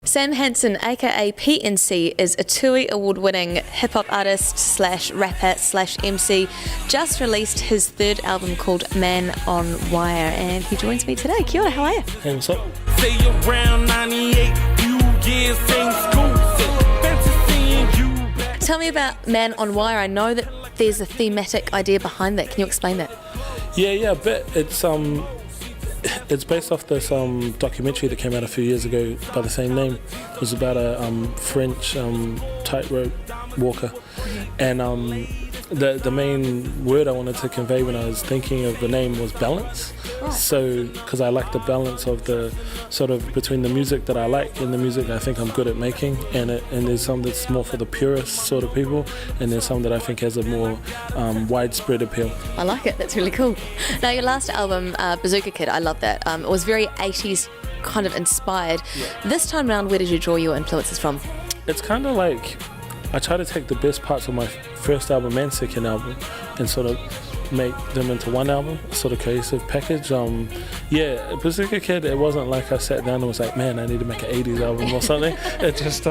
Sam Hansen, aka PNC, is a TUI award-winning hip-hop artist slash rapper slash MC. Just released his third album called Man on Wire, and he joins me today. Kia ora, how are you? Hey, what's up? Say around 98, you get same school, fantasy you. Tell me about Man on Wire. I know that there's a thematic idea behind that. Can you explain that? Yeah, a bit. It's based off this documentary that came out a few years ago by the same name. It was about a French tightrope walker, and the main word I wanted to convey when I was thinking of the name was balance. So, because I like the balance of the sort of between the music that I like and the music I think I'm good at making, and there's some that's more for the purist sort of people, and there's some that I think has a more widespread appeal. I like it. That's really cool. Now, your last album, Bazooka Kid, I love that. It was very 80s kind of inspired. Yeah. This time around, where did you draw your influences from? It's kind of like I try to take the best parts of my first album and second album and sort of make them into one album, a sort of cohesive package. Bazooka Kid, it wasn't like I sat down and was like, man, I need to make an 80s album or something. It just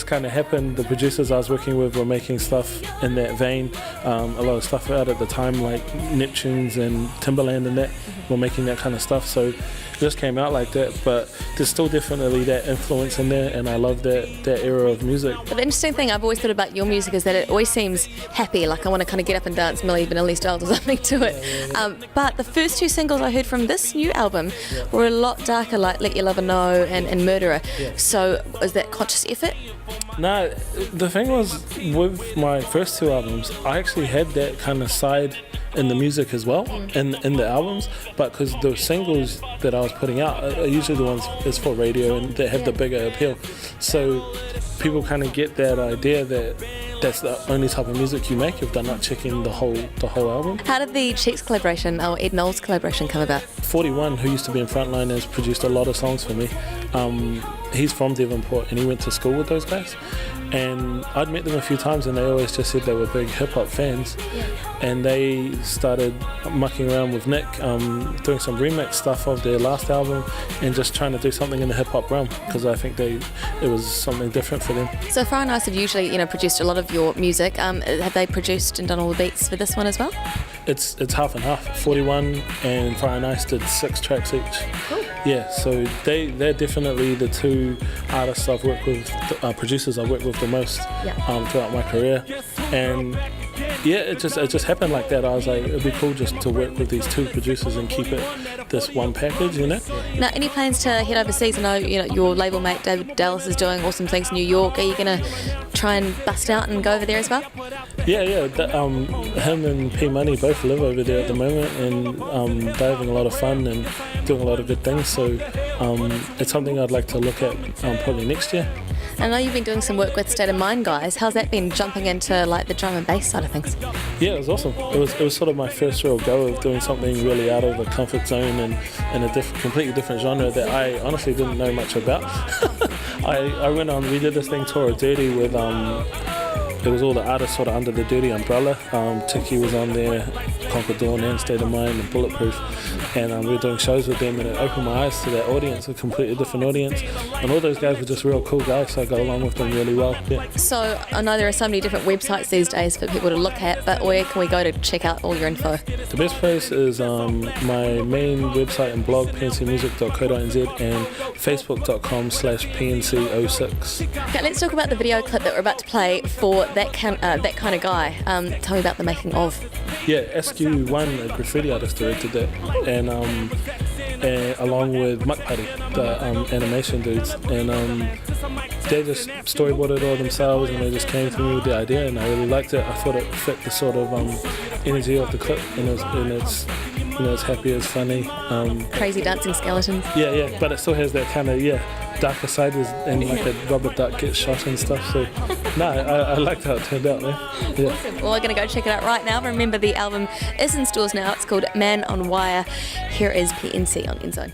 kind of happened. The producers I was working with were making stuff in that vein. A lot of stuff out at the time, like Neptunes and Timberland and that, were making that kind of stuff. So it just came out like that, but there's still definitely that influence in there, and I love that era of music. But the interesting thing I've always thought about your music is that it always seems happy, like I want to kind of get up and dance Milli Vanilli style or something to it. Yeah. But the first two singles I heard from this new album were a lot darker, like Let Your Lover Know and Murderer. Yeah. So is that conscious effort? No, the thing was, with my first two albums, I actually had that kind of side in the music as well, in the albums, but because the singles that I was putting out are usually the ones is for radio and that have the bigger appeal. So people kind of get that idea that that's the only type of music you make if they're not checking the whole album. How did the Cheeks collaboration, or Ed Knowles collaboration, come about? 41, who used to be in Frontline, has produced a lot of songs for me. He's from Devonport and he went to school with those guys, and I'd met them a few times and they always just said they were big hip-hop fans. And they started mucking around with Nick, doing some remix stuff of their last album and just trying to do something in the hip-hop realm, because I think it was something different for them. So Fire and Ice have usually produced a lot of your music. Have they produced and done all the beats for this one as well? It's half and half. 41 and Fire and Ice did 6 tracks each. Cool. Yeah, so they're definitely the two artists I've worked with, producers I've worked with the most throughout my career. And yeah, it just happened like that. I was like, it'd be cool just to work with these two producers and keep it this one package, Now, any plans to head overseas? I know, your label mate David Dallas is doing awesome things in New York. Are you going to try and bust out and go over there as well? Yeah. Him and P Money both live over there at the moment, and they're having a lot of fun and doing a lot of good things. So it's something I'd like to look at probably next year. I know you've been doing some work with State of Mind guys. How's that been, jumping into like the drum and bass side of things? Yeah, it was awesome. It was sort of my first real go of doing something really out of the comfort zone and in a completely different genre that I honestly didn't know much about. I went on, we did this thing, Tour of Dirty, with it was all the artists sort of under the Dirty umbrella. Tiki was on there, Conquer Dawn and State of Mind and Bulletproof, and we were doing shows with them, and it opened my eyes to that audience, a completely different audience, and all those guys were just real cool guys, so I got along with them really well. Yeah. So I know there are so many different websites these days for people to look at, but where can we go to check out all your info? The best place is my main website and blog, pncmusic.co.nz, and facebook.com/pnc06. Okay, let's talk about the video clip that we're about to play for That Kind of Guy. Tell me about the making of. Yeah, SQ1, a graffiti artist, directed that, and along with Muck Putty, the animation dudes, and they just storyboarded it all themselves, and they just came to me with the idea, and I really liked it. I thought it fit the sort of energy of the clip, and it's happy, it's funny. Crazy dancing skeletons. Yeah, but it still has that kind of darker side, and like a rubber duck gets shot and stuff. So I liked how it turned out, man. Yeah. Awesome. Well, we're going to go check it out right now. Remember, the album is in stores now. It's called Man on Wire. Here is PNC on Nzown.